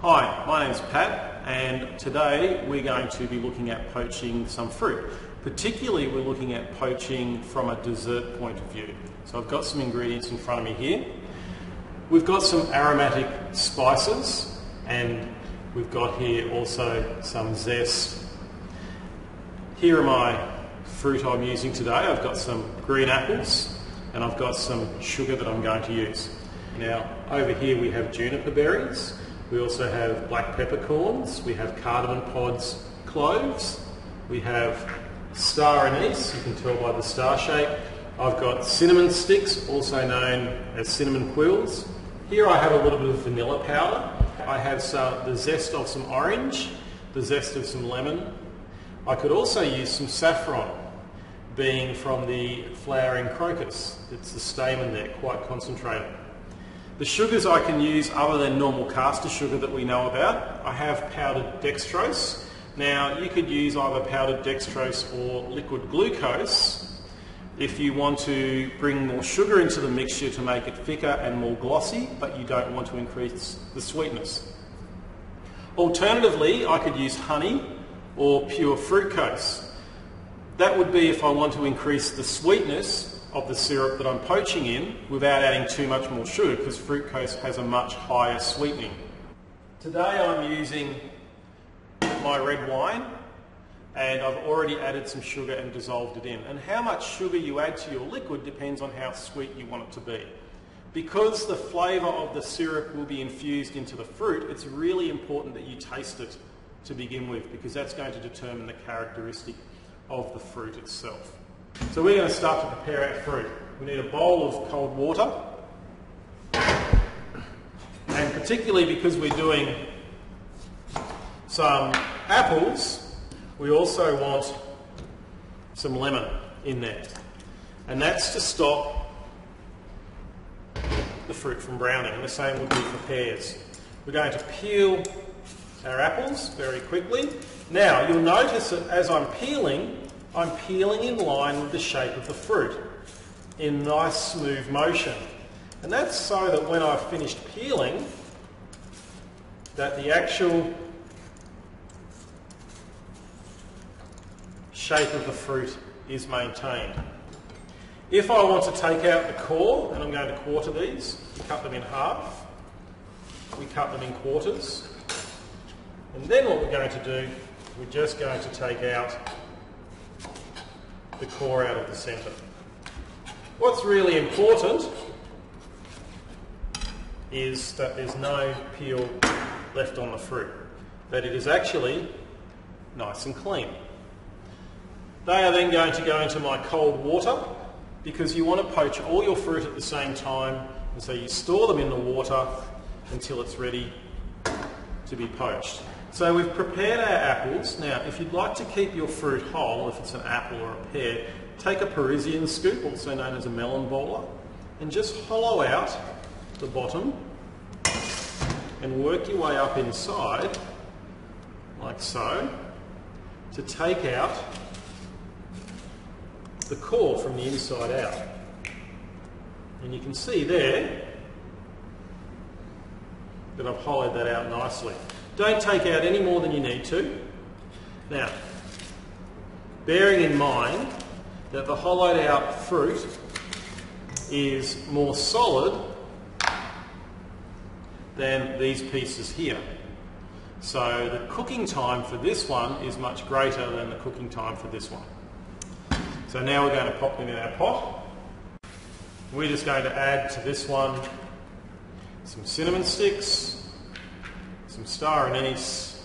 Hi, my name's Pat, and today we're going to be looking at poaching some fruit. Particularly we're looking at poaching from a dessert point of view. So I've got some ingredients in front of me here. We've got some aromatic spices, and we've got here also some zest. Here are my fruit I'm using today. I've got some green apples and I've got some sugar that I'm going to use. Now over here we have juniper berries. We also have black peppercorns, we have cardamom pods, cloves, we have star anise, you can tell by the star shape. I've got cinnamon sticks, also known as cinnamon quills. Here I have a little bit of vanilla powder. I have the zest of some orange, the zest of some lemon. I could also use some saffron, being from the flowering crocus. It's the stamen there, quite concentrated. The sugars I can use other than normal caster sugar that we know about, I have powdered dextrose. Now you could use either powdered dextrose or liquid glucose if you want to bring more sugar into the mixture to make it thicker and more glossy, but you don't want to increase the sweetness. Alternatively, I could use honey or pure fructose. That would be if I want to increase the sweetness of the syrup that I'm poaching in without adding too much more sugar, because fructose has a much higher sweetening. Today I'm using my red wine, and I've already added some sugar and dissolved it in. And how much sugar you add to your liquid depends on how sweet you want it to be. Because the flavour of the syrup will be infused into the fruit, it's really important that you taste it to begin with, because that's going to determine the characteristic of the fruit itself. So we're going to start to prepare our fruit. We need a bowl of cold water, and particularly because we're doing some apples, we also want some lemon in there, and that's to stop the fruit from browning, and the same would be for pears. We're going to peel our apples very quickly. Now you'll notice that as I'm peeling in line with the shape of the fruit, in nice smooth motion. And that's so that when I've finished peeling, that the actual shape of the fruit is maintained. If I want to take out the core, and I'm going to quarter these, we cut them in half, we cut them in quarters, and then what we're going to do, we're just going to take out the core out of the centre. What's really important is that there's no peel left on the fruit, that it is actually nice and clean. They are then going to go into my cold water, because you want to poach all your fruit at the same time, and so you store them in the water until it's ready to be poached. So we've prepared our apples. Now if you'd like to keep your fruit whole, if it's an apple or a pear, take a Parisian scoop, also known as a melon bowler, and just hollow out the bottom and work your way up inside, like so, to take out the core from the inside out. And you can see there that I've hollowed that out nicely. Don't take out any more than you need to. Now, bearing in mind that the hollowed out fruit is more solid than these pieces here. So the cooking time for this one is much greater than the cooking time for this one. So now we're going to pop them in our pot. We're just going to add to this one some cinnamon sticks, some star anise,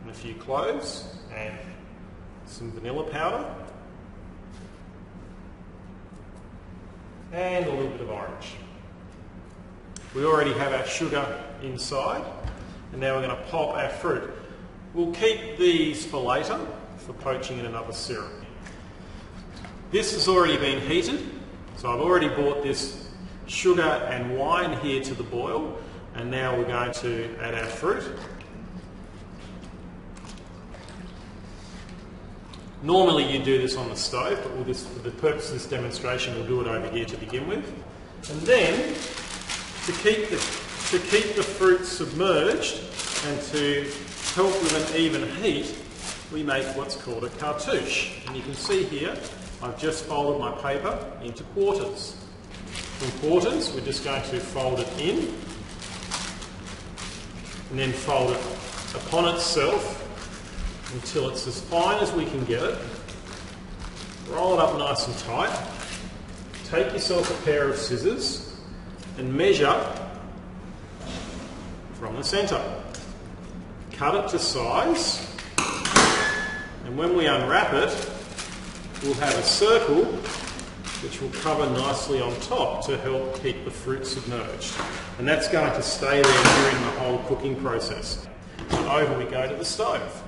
and a few cloves, and some vanilla powder, and a little bit of orange. We already have our sugar inside, and now we're going to pop our fruit. We'll keep these for later, for poaching in another syrup. This has already been heated, so I've already brought this sugar and wine here to the boil, and now we're going to add our fruit. Normally you do this on the stove, but for the purpose of this demonstration we'll do it over here to begin with. And then, to keep the To keep the fruit submerged and to help with an even heat, we make what's called a cartouche. And you can see here, I've just folded my paper into quarters. From quarters, we're just going to fold it in and then fold it upon itself until it's as fine as we can get it. Roll it up nice and tight. Take yourself a pair of scissors and measure from the centre. Cut it to size, and when we unwrap it, we'll have a circle which will cover nicely on top to help keep the fruit submerged. And that's going to stay there during the whole cooking process. And over we go to the stove.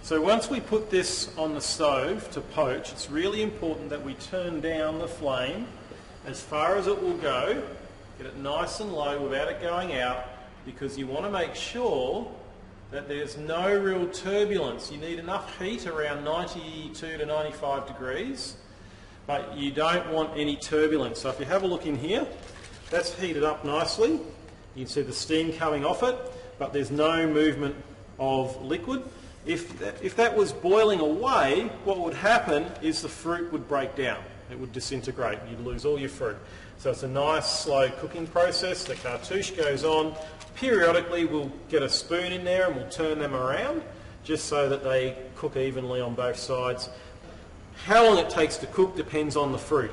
So once we put this on the stove to poach, it's really important that we turn down the flame as far as it will go. Get it nice and low without it going out, because you want to make sure that there's no real turbulence. You need enough heat, around 92 to 95 degrees, but you don't want any turbulence. So if you have a look in here, that's heated up nicely. You can see the steam coming off it, but there's no movement of liquid. If that was boiling away, what would happen is the fruit would break down. It would disintegrate. You'd lose all your fruit. So it's a nice slow cooking process. The cartouche goes on. Periodically we'll get a spoon in there and we'll turn them around just so that they cook evenly on both sides. How long it takes to cook depends on the fruit.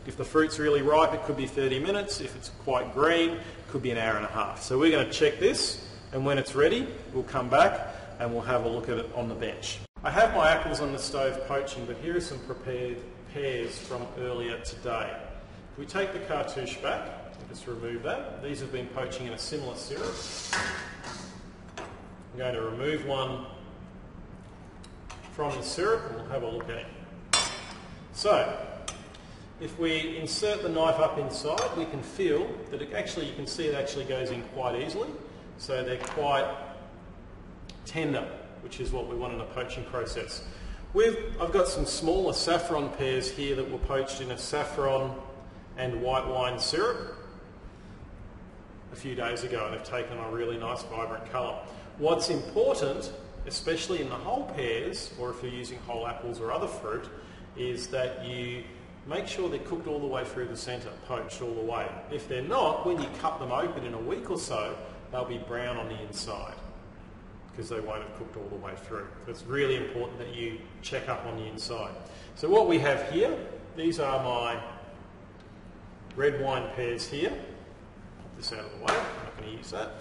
If the fruit's really ripe, it could be 30 minutes. If it's quite green, it could be an hour and a half. So we're going to check this, and when it's ready, we'll come back and we'll have a look at it on the bench. I have my apples on the stove poaching, but here are some prepared pears from earlier today. If we take the cartouche back, and just remove that. These have been poaching in a similar syrup. I'm going to remove one from the syrup and we'll have a look at it. So, if we insert the knife up inside, we can feel that you can see it actually goes in quite easily. So they're quite tender, which is what we want in a poaching process. I've got some smaller saffron pears here that were poached in a saffron and white wine syrup a few days ago, and they've taken a really nice vibrant colour. What's important, especially in the whole pears, or if you're using whole apples or other fruit, is that you make sure they're cooked all the way through the centre, poached all the way. If they're not, when you cut them open in a week or so, they'll be brown on the inside because they won't have cooked all the way through. So it's really important that you check up on the inside. So what we have here, these are my red wine pears here. Put this out of the way, I'm not going to use that.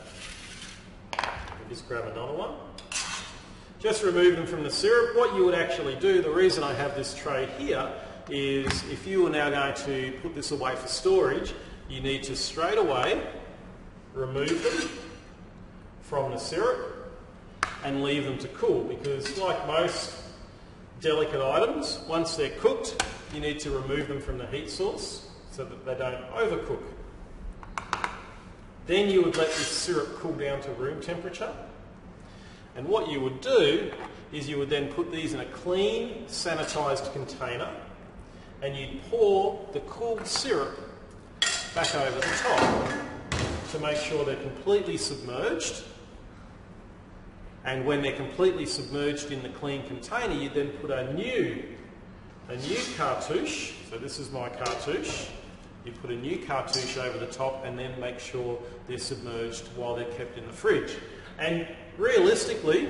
I'll just grab another one. Just remove them from the syrup. What you would actually do, the reason I have this tray here, is if you are now going to put this away for storage, you need to straight away remove them from the syrup and leave them to cool, because like most delicate items, once they're cooked, you need to remove them from the heat source so that they don't overcook. Then you would let this syrup cool down to room temperature. And what you would do is you would then put these in a clean, sanitised container, and you'd pour the cooled syrup back over the top to make sure they're completely submerged. And when they're completely submerged in the clean container, you then put a new cartouche. So this is my cartouche. You put a new cartouche over the top and then make sure they're submerged while they're kept in the fridge. And realistically,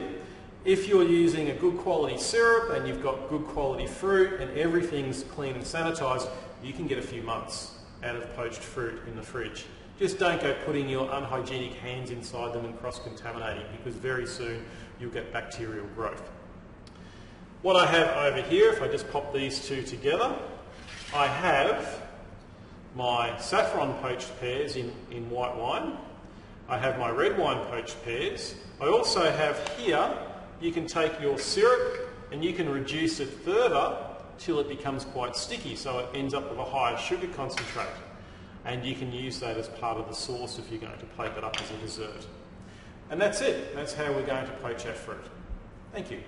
if you're using a good quality syrup and you've got good quality fruit and everything's clean and sanitised, you can get a few months out of poached fruit in the fridge. Just don't go putting your unhygienic hands inside them and cross-contaminating, because very soon you'll get bacterial growth. What I have over here, if I just pop these two together, I have my saffron poached pears in white wine. I have my red wine poached pears. I also have here, you can take your syrup and you can reduce it further till it becomes quite sticky, so it ends up with a higher sugar concentrate. And you can use that as part of the sauce if you're going to plate that up as a dessert. And that's it. That's how we're going to poach our fruit. Thank you.